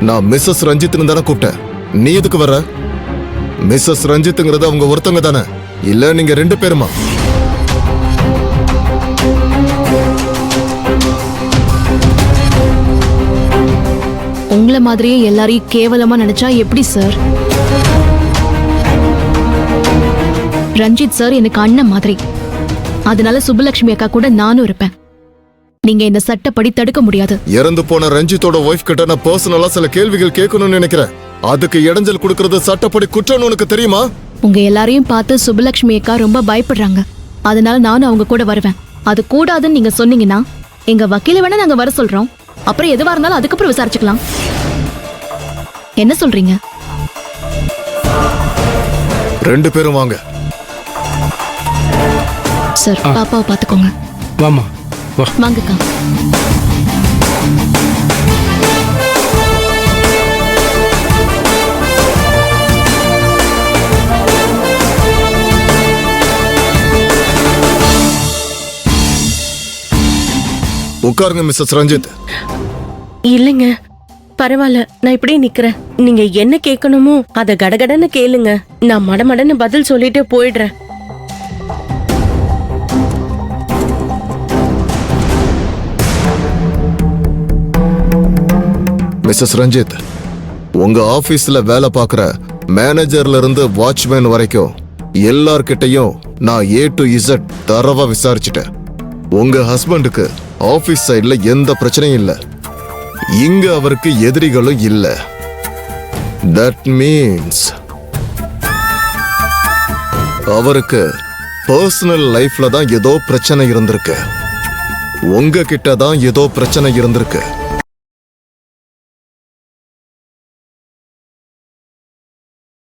நான் மிஸ்ஸஸ் ரஞ்சித்னு தானே கூப்பிட்டேன். நீ எதுக்கு வர்ற? மிஸ்ஸஸ் ரஞ்சித்ங்கிறது அவங்க ஒருத்தவங்க தானே, இல்ல நீங்க 2 பேருமா? உங்களை மாதிரியே எல்லாரையும் கேவலமா நினைச்சா எப்படி சார்? ரஞ்சித் சார் எனக்கு அண்ணன் மாதிரி, அதனால சுப்புலட்சுமி அக்கா கூட நானும் இருப்பேன். நீங்க இந்த சட்டப்படி தடுக்க முடியாது. இறந்து போன ரஞ்சித்தோட ஒய்ஃப் கிட்ட நான் பர்சனலா சில கேள்விகள் கேட்கணும்னு நினைக்கிறேன். அதுக்கு இடைஞ்சல் கொடுக்கறது சட்டப்படி குற்றம்னு உனக்கு தெரியுமா? உங்க எல்லாரையும் பார்த்து சுப்புலட்சுமி அக்கா ரொம்ப பயப்படுறாங்க, அதனால நானும் அவங்க கூட வருவேன். அது கூடாதுன்னு நீங்க சொன்னீங்கன்னா எங்க வக்கீல வேணா நாங்க வர சொல்றோம். அப்புறம் எதுவா இருந்தாலும் அதுக்கப்புறம் விசாரிச்சுக்கலாம். என்ன சொல்றீங்க? 2 பேரும் வாங்க. சார், பாப்பாவை பாத்துக்கோங்க. வாமா வா. வாங்கக்கா. உட்காருங்க மிஸ்ஸஸ் ரஞ்சித். இல்லைங்க, பரவாயில்ல, நான் இப்படியே நிக்கிறேன். நீங்க என்ன கேட்கணுமோ அத கடகடன்னு கேளுங்க. நான் மடமடன்னு பதில் சொல்லிட்டு போயிடுறேன். மிஸ்ஸஸ் ரஞ்சித், உங்க ஆபீஸ்ல வேலை பார்க்குற மேனேஜர்ல இருந்து வாட்ச்மேன் வரைக்கும் எல்லார்கிட்டையும் நான் A to Z தரவா விசாரிச்சுட்டேன். உங்க ஹஸ்பண்டுக்கு ஆபீஸ் சைட்ல எந்த பிரச்சனையும் இல்ல. இங்க அவருக்கு எதிரிகளும் இல்ல. தட் மீன்ஸ் அவருக்கு பர்சனல் லைஃப்ல தான் ஏதோ பிரச்சனை இருந்திருக்கு. உங்க கிட்ட தான் ஏதோ பிரச்சனை இருந்திருக்கு.